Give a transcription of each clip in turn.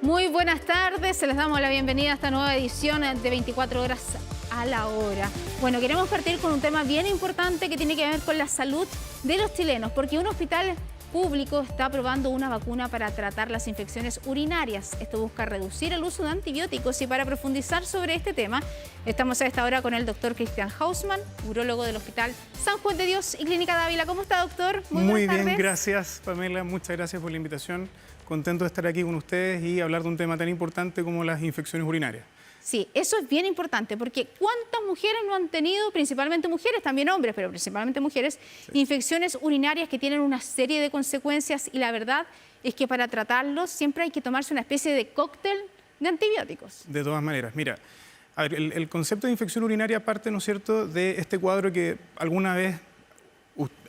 Muy buenas tardes, se les damos la bienvenida a esta nueva edición de 24 horas a la hora. Bueno, queremos partir con un tema bien importante que tiene que ver con la salud de los chilenos, porque un hospital público está probando una vacuna para tratar las infecciones urinarias. Esto busca reducir el uso de antibióticos y para profundizar sobre este tema, estamos a esta hora con el doctor Cristian Hausmann, urólogo del Hospital San Juan de Dios y Clínica Dávila. ¿Cómo está, doctor? Muy bien, gracias, Pamela. Muchas gracias por la invitación. Contento de estar aquí con ustedes y hablar de un tema tan importante como las infecciones urinarias. Sí, eso es bien importante porque ¿cuántas mujeres no han tenido, principalmente mujeres, también hombres, pero principalmente mujeres, infecciones urinarias que tienen una serie de consecuencias? Y la verdad es que para tratarlos siempre hay que tomarse una especie de cóctel de antibióticos. De todas maneras, mira, a ver, el concepto de infección urinaria parte, ¿no es cierto?, de este cuadro que alguna vez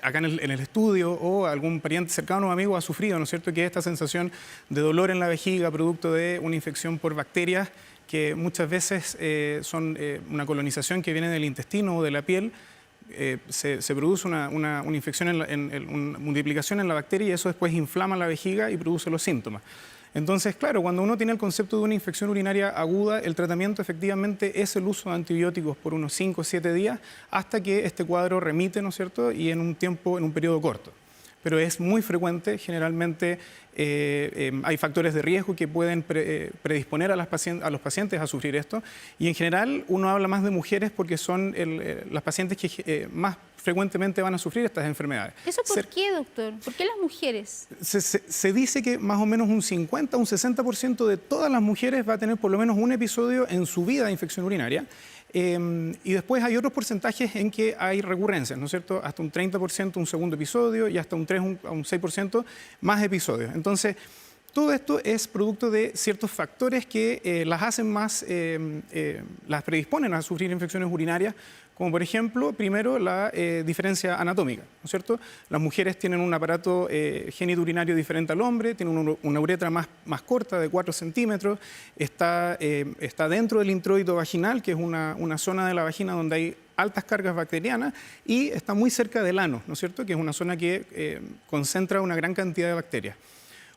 acá en el estudio o algún pariente cercano o amigo ha sufrido, ¿no es cierto?, que es esta sensación de dolor en la vejiga producto de una infección por bacterias que muchas veces son una colonización que viene del intestino o de la piel. Se produce una infección, una multiplicación en la bacteria y eso después inflama la vejiga y produce los síntomas. Entonces, claro, cuando uno tiene el concepto de una infección urinaria aguda, el tratamiento efectivamente es el uso de antibióticos por unos 5 o 7 días hasta que este cuadro remite, ¿no es cierto?, y en un periodo corto. Pero es muy frecuente, generalmente hay factores de riesgo que pueden predisponer a los pacientes a sufrir esto. Y en general uno habla más de mujeres porque son las pacientes que más frecuentemente van a sufrir estas enfermedades. ¿Eso por qué, doctor? ¿Por qué las mujeres? Se dice que más o menos un 50 o un 60% de todas las mujeres va a tener por lo menos un episodio en su vida de infección urinaria. Y después hay otros porcentajes en que hay recurrencias, ¿no es cierto? Hasta un 30% un segundo episodio y hasta un 3 a un 6% más episodios. Entonces, todo esto es producto de ciertos factores que las hacen más, las predisponen a sufrir infecciones urinarias, como por ejemplo, primero, la diferencia anatómica, ¿no es cierto? Las mujeres tienen un aparato genitourinario diferente al hombre, tienen una uretra más corta, de 4 centímetros, está dentro del introito vaginal, que es una zona de la vagina donde hay altas cargas bacterianas, y está muy cerca del ano, ¿no es cierto?, que es una zona que concentra una gran cantidad de bacterias.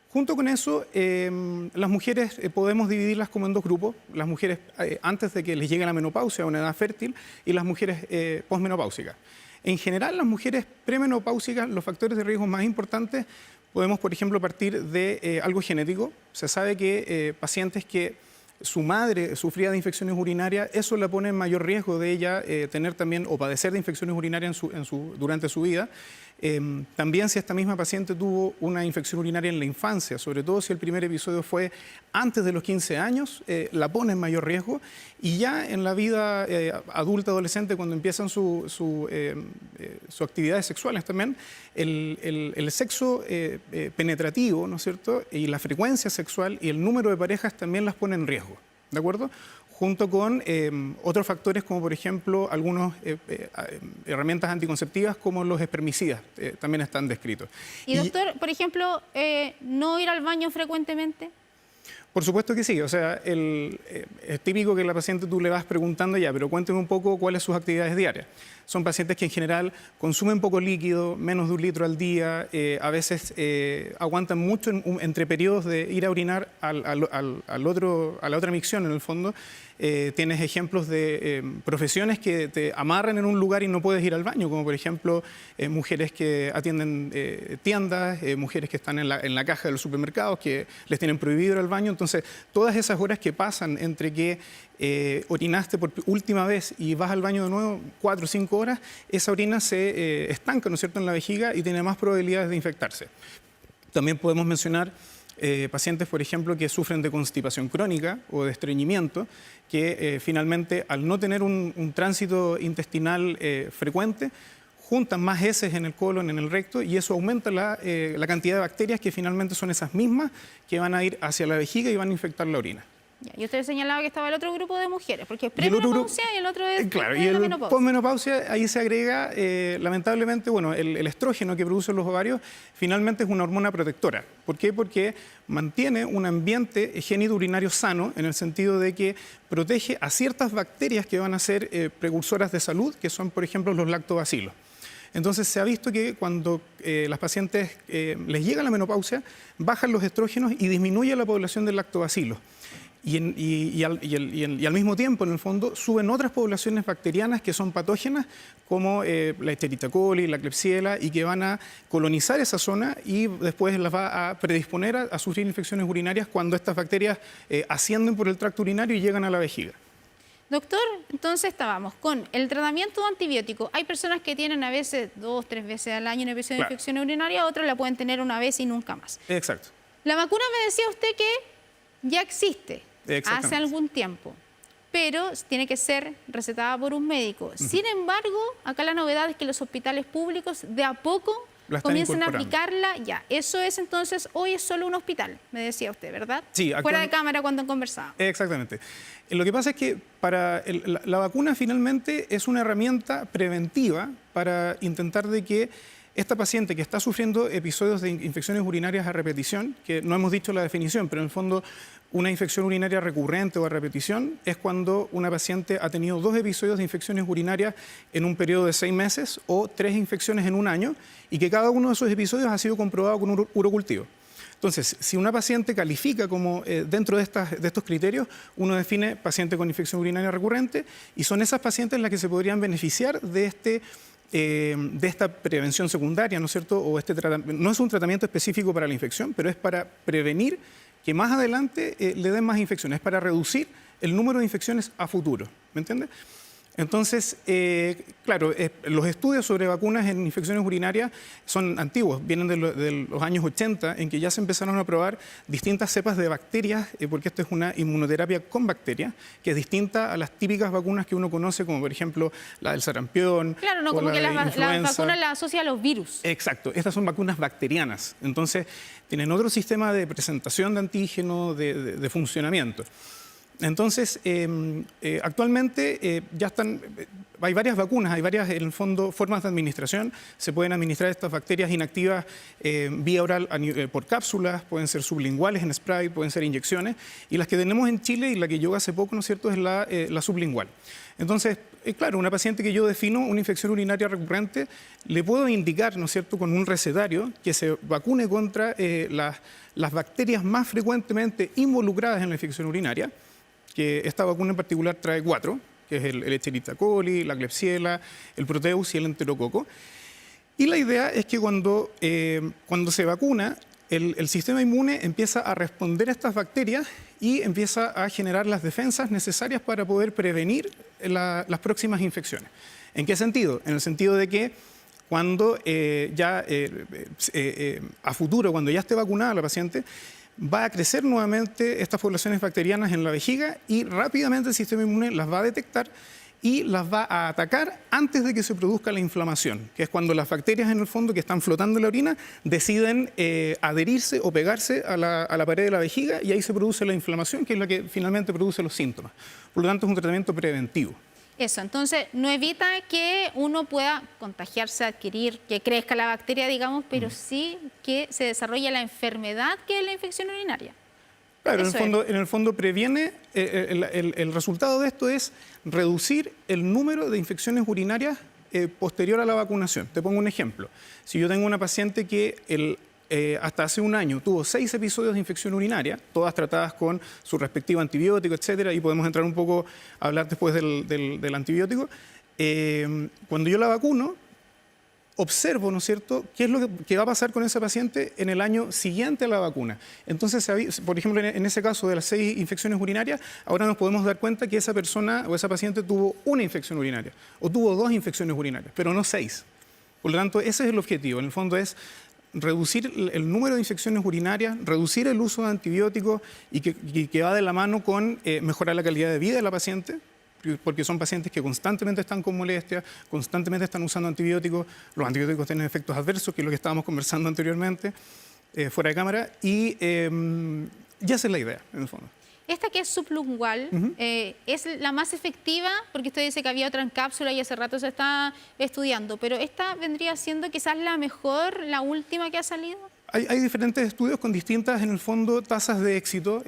Junto con eso, las mujeres podemos dividirlas como en dos grupos, las mujeres antes de que les llegue la menopausia, una edad fértil, y las mujeres posmenopáusicas. En general, las mujeres premenopáusicas, los factores de riesgo más importantes, podemos, por ejemplo, partir de algo genético. Se sabe que pacientes que su madre sufría de infecciones urinarias, eso la pone en mayor riesgo de ella tener también o padecer de infecciones urinarias durante su vida. También si esta misma paciente tuvo una infección urinaria en la infancia, sobre todo si el primer episodio fue antes de los 15 años, la pone en mayor riesgo. Y ya en la vida adulta, adolescente, cuando empiezan sus actividades sexuales también, el sexo penetrativo, ¿no es cierto?, y la frecuencia sexual y el número de parejas también las pone en riesgo, ¿de acuerdo?, junto con otros factores como por ejemplo algunas herramientas anticonceptivas como los espermicidas también están descritos. Y doctor, por ejemplo, ¿no ir al baño frecuentemente? Por supuesto que sí, o sea, es típico que la paciente tú le vas preguntando ya, pero cuénteme un poco cuáles son sus actividades diarias. Son pacientes que en general consumen poco líquido, menos de 1 litro al día, a veces aguantan mucho entre periodos de ir a orinar a la otra micción en el fondo. Tienes ejemplos de profesiones que te amarran en un lugar y no puedes ir al baño, como por ejemplo mujeres que atienden tiendas, mujeres que están en la caja de los supermercados, que les tienen prohibido ir al baño. Entonces, todas esas horas que pasan entre que orinaste por última vez y vas al baño de nuevo 4 o 5 horas, esa orina se estanca, ¿no es cierto?, en la vejiga y tiene más probabilidades de infectarse. También podemos mencionar pacientes, por ejemplo, que sufren de constipación crónica o de estreñimiento, que finalmente, al no tener un tránsito intestinal frecuente, juntan más heces en el colon, en el recto, y eso aumenta la cantidad de bacterias que finalmente son esas mismas que van a ir hacia la vejiga y van a infectar la orina. Y usted señalaba que estaba el otro grupo de mujeres, porque es premenopausia y el otro es claro, y el menopausia. posmenopausia, ahí se agrega, lamentablemente, bueno, el estrógeno que producen los ovarios finalmente es una hormona protectora. ¿Por qué? Porque mantiene un ambiente genitourinario sano, en el sentido de que protege a ciertas bacterias que van a ser precursoras de salud, que son, por ejemplo, los lactobacilos. Entonces se ha visto que cuando las pacientes les llega la menopausia, bajan los estrógenos y disminuye la población del lactobacilo. Y al mismo tiempo, en el fondo, suben otras poblaciones bacterianas que son patógenas, como la Escherichia coli, la Klebsiella, y que van a colonizar esa zona y después las va a predisponer a sufrir infecciones urinarias cuando estas bacterias ascienden por el tracto urinario y llegan a la vejiga. Doctor, entonces estábamos con el tratamiento de antibiótico. Hay personas que tienen a veces 2, 3 veces al año una episodio de infección urinaria, otras la pueden tener una vez y nunca más. Exacto. La vacuna me decía usted que ya existe hace algún tiempo, pero tiene que ser recetada por un médico. Sin embargo, acá la novedad es que los hospitales públicos de a poco comienzan a aplicarla ya. Eso es entonces, hoy es solo un hospital, me decía usted, ¿verdad? Sí. Fuera de cámara cuando conversaba. Exactamente. Lo que pasa es que la vacuna finalmente es una herramienta preventiva para intentar de que esta paciente que está sufriendo episodios de infecciones urinarias a repetición, que no hemos dicho la definición, pero en el fondo una infección urinaria recurrente o a repetición es cuando una paciente ha tenido 2 episodios de infecciones urinarias en un periodo de 6 meses o 3 infecciones en un año y que cada uno de esos episodios ha sido comprobado con un urocultivo. Entonces, si una paciente califica como dentro de estos criterios, uno define paciente con infección urinaria recurrente y son esas pacientes las que se podrían beneficiar de esta prevención secundaria, ¿no es cierto? O no es un tratamiento específico para la infección, pero es para prevenir que más adelante le den más infecciones, es para reducir el número de infecciones a futuro, ¿me entiende? Entonces, claro, los estudios sobre vacunas en infecciones urinarias son antiguos, vienen de los años 80, en que ya se empezaron a probar distintas cepas de bacterias, porque esto es una inmunoterapia con bacterias, que es distinta a las típicas vacunas que uno conoce, como por ejemplo la del sarampión. Claro, no, como que las vacunas las asocia a los virus. Exacto, estas son vacunas bacterianas, entonces tienen otro sistema de presentación de antígeno, de funcionamiento. Entonces, actualmente ya hay varias vacunas, hay varias, en el fondo, formas de administración. Se pueden administrar estas bacterias inactivas vía oral por cápsulas, pueden ser sublinguales en spray, pueden ser inyecciones. Y las que tenemos en Chile y la que yo hace poco, ¿no es cierto?, es la sublingual. Entonces, claro, una paciente que yo defino una infección urinaria recurrente, le puedo indicar, ¿no es cierto?, con un recetario que se vacune contra las bacterias más frecuentemente involucradas en la infección urinaria, que esta vacuna en particular trae 4, que es el Escherichia coli, la Klebsiella, el Proteus y el enterococo. Y la idea es que cuando se vacuna, el sistema inmune empieza a responder a estas bacterias y empieza a generar las defensas necesarias para poder prevenir las próximas infecciones. ¿En qué sentido? En el sentido de que cuando a futuro, cuando ya esté vacunada la paciente, va a crecer nuevamente estas poblaciones bacterianas en la vejiga y rápidamente el sistema inmune las va a detectar y las va a atacar antes de que se produzca la inflamación, que es cuando las bacterias en el fondo que están flotando en la orina deciden adherirse o pegarse a la pared de la vejiga y ahí se produce la inflamación, que es la que finalmente produce los síntomas. Por lo tanto, es un tratamiento preventivo. Eso, entonces no evita que uno pueda contagiarse, adquirir, que crezca la bacteria, digamos, pero sí que se desarrolle la enfermedad que es la infección urinaria. Claro, en el fondo previene, el resultado de esto es reducir el número de infecciones urinarias posterior a la vacunación. Te pongo un ejemplo. Si yo tengo una paciente que hasta hace un año tuvo 6 episodios de infección urinaria, todas tratadas con su respectivo antibiótico, etcétera, y podemos entrar un poco a hablar después del antibiótico. Cuando yo la vacuno, observo, ¿no es cierto?, qué es lo que va a pasar con esa paciente en el año siguiente a la vacuna. Entonces, por ejemplo, en ese caso de las 6 infecciones urinarias, ahora nos podemos dar cuenta que esa persona o esa paciente tuvo una infección urinaria o tuvo 2 infecciones urinarias, pero no 6. Por lo tanto, ese es el objetivo. En el fondo es reducir el número de infecciones urinarias, reducir el uso de antibióticos y que va de la mano con mejorar la calidad de vida de la paciente, porque son pacientes que constantemente están con molestias, constantemente están usando antibióticos, los antibióticos tienen efectos adversos, que es lo que estábamos conversando anteriormente, fuera de cámara, y esa es la idea, en el fondo. Esta que es sublingual es la más efectiva, porque usted dice que había otra en cápsula y hace rato se está estudiando, pero esta vendría siendo quizás la mejor, la última que ha salido. Hay diferentes estudios con distintas, en el fondo, tasas de éxito.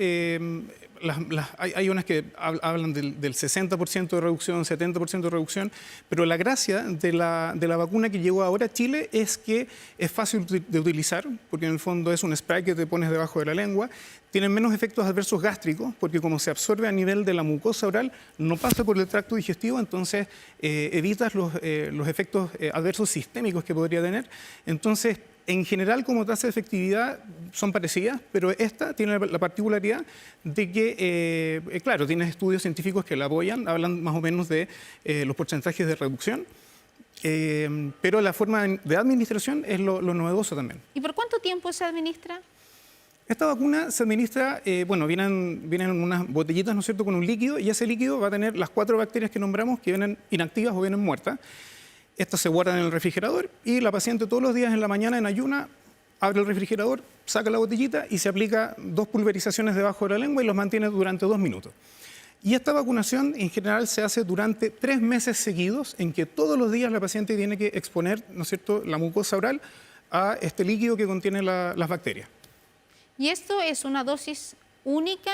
hay unas que hablan del 60% de reducción, 70% de reducción, pero la gracia de la vacuna que llegó ahora a Chile es que es fácil de utilizar, porque en el fondo es un spray que te pones debajo de la lengua, tienen menos efectos adversos gástricos, porque como se absorbe a nivel de la mucosa oral, no pasa por el tracto digestivo, entonces evitas los efectos adversos sistémicos que podría tener. Entonces, en general, como tasa de efectividad son parecidas, pero esta tiene la particularidad de que, claro, tienes estudios científicos que la apoyan, hablan más o menos de los porcentajes de reducción, pero la forma de administración es lo novedoso también. ¿Y por cuánto tiempo se administra? Esta vacuna se administra, bueno, vienen unas botellitas, ¿no es cierto?, con un líquido, y ese líquido va a tener las 4 bacterias que nombramos, que vienen inactivas o vienen muertas. Estas se guardan en el refrigerador y la paciente todos los días en la mañana en ayuna abre el refrigerador, saca la botellita y se aplica 2 pulverizaciones debajo de la lengua y los mantiene durante 2 minutos. Y esta vacunación en general se hace durante 3 meses seguidos, en que todos los días la paciente tiene que exponer, ¿no es cierto?, la mucosa oral a este líquido que contiene las bacterias. ¿Y esto es una dosis única?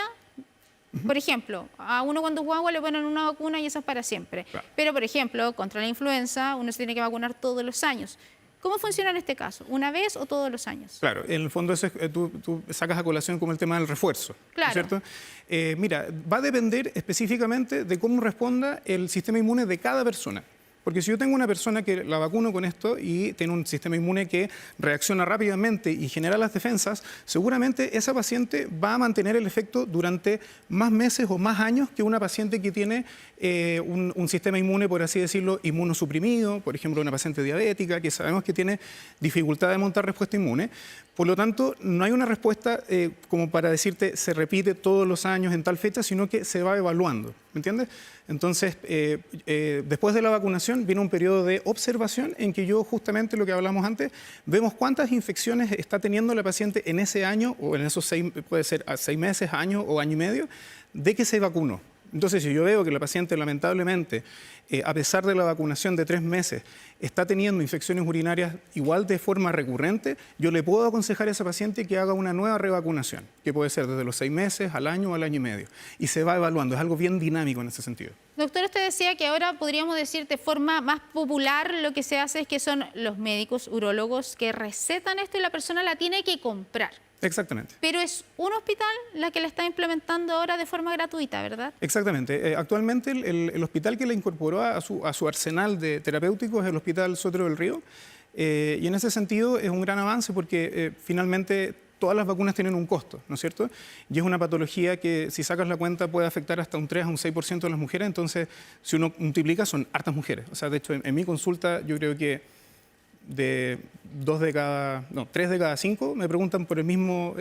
Por ejemplo, a uno cuando es guagua le ponen una vacuna y esa es para siempre. Claro. Pero, por ejemplo, contra la influenza uno se tiene que vacunar todos los años. ¿Cómo funciona en este caso? ¿Una vez o todos los años? Claro, en el fondo eso es, tú sacas a colación como el tema del refuerzo, Claro. ¿no es cierto? Mira, va a depender específicamente de cómo responda el sistema inmune de cada persona. Porque si yo tengo una persona que la vacuno con esto y tiene un sistema inmune que reacciona rápidamente y genera las defensas, seguramente esa paciente va a mantener el efecto durante más meses o más años que una paciente que tiene un sistema inmune, por así decirlo, inmunosuprimido, por ejemplo, una paciente diabética que sabemos que tiene dificultad de montar respuesta inmune. Por lo tanto, no hay una respuesta como para decirte se repite todos los años en tal fecha, sino que se va evaluando, ¿me entiendes? Entonces, después de la vacunación viene un periodo de observación en que yo, justamente lo que hablamos antes, vemos cuántas infecciones está teniendo la paciente en ese año o en esos 6, puede ser a 6 meses, año o año y medio, de que se vacunó. Entonces, si yo veo que la paciente lamentablemente, a pesar de la vacunación de 3 meses, está teniendo infecciones urinarias igual de forma recurrente, yo le puedo aconsejar a esa paciente que haga una nueva revacunación, que puede ser desde los 6 meses al año o al año y medio. Y se va evaluando, es algo bien dinámico en ese sentido. Doctor, usted decía que ahora podríamos decir de forma más popular lo que se hace es que son los médicos urólogos que recetan esto y la persona la tiene que comprar. Exactamente. Pero es un hospital la que la está implementando ahora de forma gratuita, ¿verdad? Exactamente. Actualmente el hospital que la incorporó a su arsenal de terapéuticos es el Hospital Sotero del Río. Y en ese sentido es un gran avance porque finalmente todas las vacunas tienen un costo, ¿no es cierto? Y es una patología que, si sacas la cuenta, puede afectar hasta un 3 a un 6% de las mujeres. Entonces, si uno multiplica, son hartas mujeres. O sea, de hecho, en mi consulta yo creo que de 3 de cada 5 me preguntan por el mismo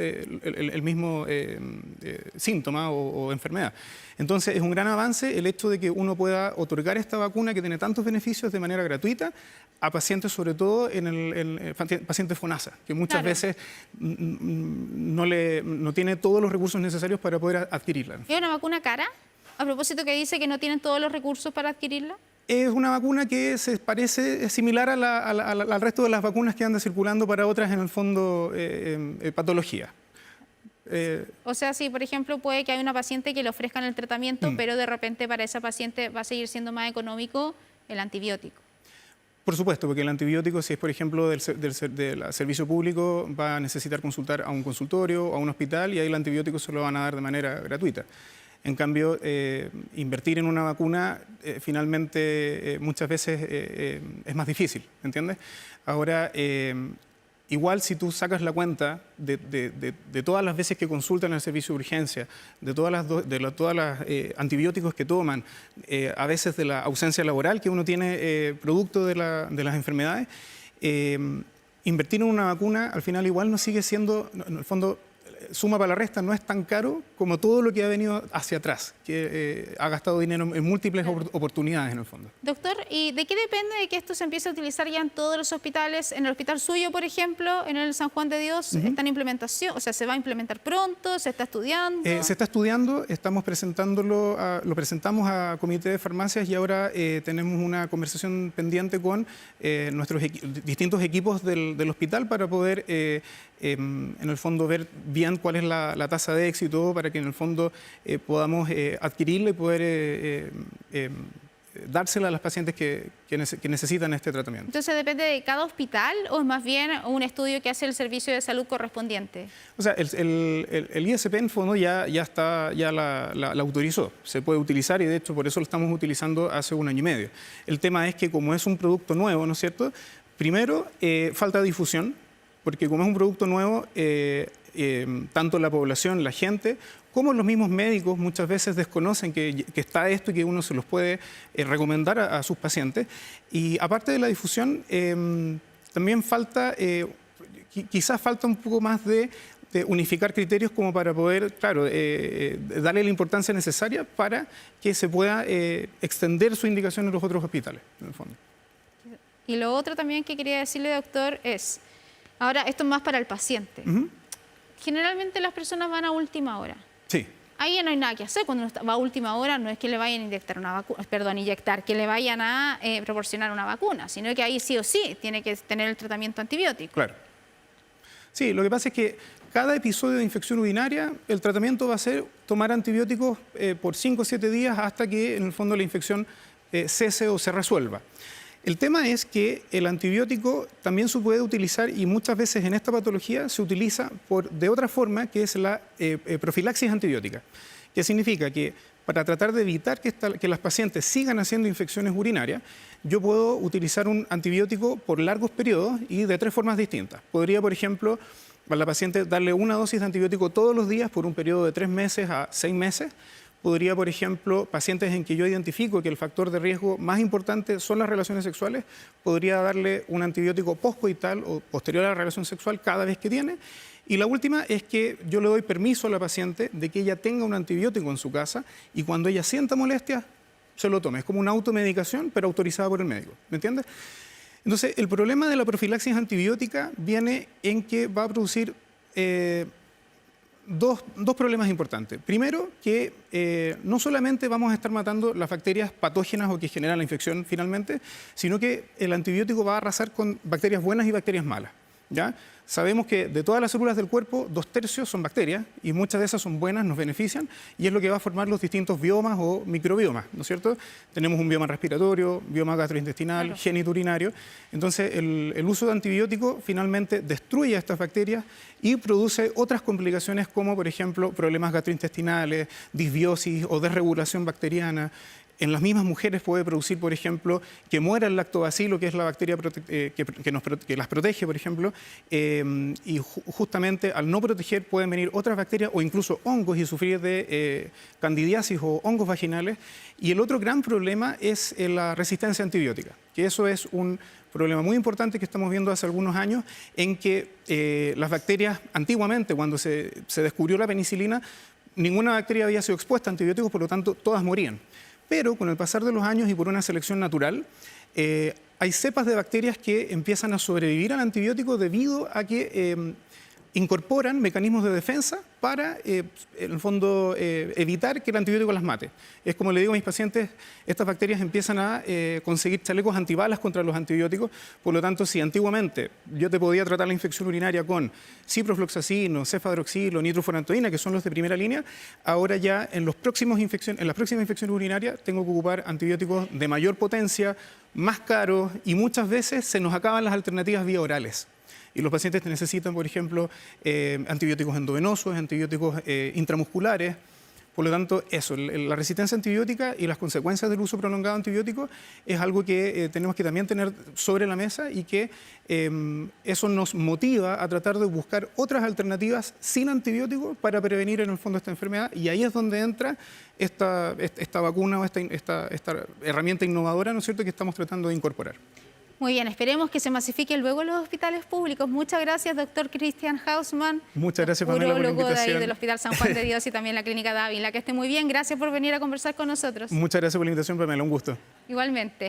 síntoma o enfermedad. Entonces es un gran avance el hecho de que uno pueda otorgar esta vacuna que tiene tantos beneficios de manera gratuita a pacientes, sobre todo en pacientes FONASA, que muchas veces no tiene todos los recursos necesarios para poder adquirirla. ¿Es una vacuna cara? A propósito que dice que no tienen todos los recursos para adquirirla. Es una vacuna que se parece similar al resto de las vacunas que andan circulando para otras, en el fondo, patologías. O sea, si por ejemplo puede que haya una paciente que le ofrezcan el tratamiento, pero de repente para esa paciente va a seguir siendo más económico el antibiótico. Por supuesto, porque el antibiótico, si es por ejemplo del servicio público, va a necesitar consultar a un consultorio o a un hospital y ahí el antibiótico se lo van a dar de manera gratuita. En cambio, invertir en una vacuna finalmente muchas veces es más difícil, ¿entiendes? Ahora, igual si tú sacas la cuenta de todas las veces que consultan el servicio de urgencia, de todas las antibióticos que toman, a veces de la ausencia laboral que uno tiene producto de las enfermedades, invertir en una vacuna al final igual no sigue siendo, en el fondo, suma para la resta, no es tan caro como todo lo que ha venido hacia atrás, que ha gastado dinero en múltiples oportunidades en el fondo. Doctor, ¿y de qué depende de que esto se empiece a utilizar ya en todos los hospitales? En el hospital suyo, por ejemplo, en el San Juan de Dios, ¿está en implementación? O sea, ¿se va a implementar pronto? ¿Se está estudiando? Se está estudiando, estamos presentándolo, lo presentamos a Comité de Farmacias y ahora tenemos una conversación pendiente con nuestros distintos equipos del hospital para poder en el fondo ver bien cuál es la tasa de éxito para que en el fondo podamos adquirirla y poder dársela a las pacientes que necesitan este tratamiento. Entonces, ¿depende de cada hospital o es más bien un estudio que hace el servicio de salud correspondiente? O sea, el ISP en fondo ya la autorizó, se puede utilizar y de hecho por eso lo estamos utilizando hace 1 año y medio. El tema es que como es un producto nuevo, ¿no es cierto? Primero, falta difusión, porque como es un producto nuevo, tanto la población, la gente, como los mismos médicos muchas veces desconocen que está esto y que uno se los puede recomendar a sus pacientes. Y aparte de la difusión, también falta, quizás falta un poco más de unificar criterios como para poder, claro, darle la importancia necesaria para que se pueda extender su indicación en los otros hospitales, en el fondo. Y lo otro también que quería decirle, doctor, es, ahora esto es más para el paciente. Generalmente las personas van a última hora. Sí. Ahí ya no hay nada que hacer. Cuando uno va a última hora no es que le vayan a inyectar una vacuna, que le vayan a proporcionar una vacuna, sino que ahí sí o sí tiene que tener el tratamiento antibiótico. Claro. Sí, lo que pasa es que cada episodio de infección urinaria, el tratamiento va a ser tomar antibióticos por 5 o 7 días hasta que en el fondo la infección cese o se resuelva. El tema es que el antibiótico también se puede utilizar y muchas veces en esta patología se utiliza de otra forma, que es la profilaxis antibiótica, que significa que para tratar de evitar que las pacientes sigan haciendo infecciones urinarias, yo puedo utilizar un antibiótico por largos periodos y de 3 formas distintas. Podría, por ejemplo, a la paciente darle una dosis de antibiótico todos los días por un periodo de 3 meses a 6 meses. Podría, por ejemplo, pacientes en que yo identifico que el factor de riesgo más importante son las relaciones sexuales, podría darle un antibiótico postcoital o posterior a la relación sexual cada vez que tiene. Y la última es que yo le doy permiso a la paciente de que ella tenga un antibiótico en su casa y cuando ella sienta molestias, se lo tome. Es como una automedicación, pero autorizada por el médico. ¿Me entiendes? Entonces, el problema de la profilaxis antibiótica viene en que va a producir dos problemas importantes. Primero, que no solamente vamos a estar matando las bacterias patógenas o que generan la infección finalmente, sino que el antibiótico va a arrasar con bacterias buenas y bacterias malas, ¿ya? Sabemos que de todas las células del cuerpo, 2/3 son bacterias y muchas de esas son buenas, nos benefician y es lo que va a formar los distintos biomas o microbiomas, ¿no es cierto? Tenemos un bioma respiratorio, bioma gastrointestinal, claro, genitourinario. Entonces, el uso de antibiótico finalmente destruye a estas bacterias y produce otras complicaciones como, por ejemplo, problemas gastrointestinales, disbiosis o desregulación bacteriana. En las mismas mujeres puede producir, por ejemplo, que muera el lactobacilo, que es la bacteria que las protege, por ejemplo, y justamente al no proteger pueden venir otras bacterias o incluso hongos y sufrir de candidiasis o hongos vaginales. Y el otro gran problema es la resistencia antibiótica, que eso es un problema muy importante que estamos viendo hace algunos años, en que las bacterias, antiguamente, cuando se descubrió la penicilina, ninguna bacteria había sido expuesta a antibióticos, por lo tanto, todas morían. Pero con el pasar de los años y por una selección natural, hay cepas de bacterias que empiezan a sobrevivir al antibiótico debido a que incorporan mecanismos de defensa para, en el fondo, evitar que el antibiótico las mate. Es como le digo a mis pacientes, estas bacterias empiezan a conseguir chalecos antibalas contra los antibióticos. Por lo tanto, si antiguamente yo te podía tratar la infección urinaria con ciprofloxacino, cefadroxilo, nitrofurantoína, que son los de primera línea, ahora ya en las próximas infecciones urinarias tengo que ocupar antibióticos de mayor potencia, más caros y muchas veces se nos acaban las alternativas vía orales. Y los pacientes necesitan, por ejemplo, antibióticos endovenosos, antibióticos intramusculares. Por lo tanto, eso, la resistencia antibiótica y las consecuencias del uso prolongado de antibióticos es algo que tenemos que también tener sobre la mesa y que eso nos motiva a tratar de buscar otras alternativas sin antibióticos para prevenir en el fondo esta enfermedad. Y ahí es donde entra esta vacuna o esta herramienta innovadora, ¿no es cierto?, que estamos tratando de incorporar. Muy bien, esperemos que se masifique luego en los hospitales públicos. Muchas gracias, doctor Christian Hausmann. Muchas gracias, Pamela, por la invitación. Del Hospital San Juan de Dios y también la Clínica Dávila. Que esté muy bien. Gracias por venir a conversar con nosotros. Muchas gracias por la invitación, Pamela. Un gusto. Igualmente.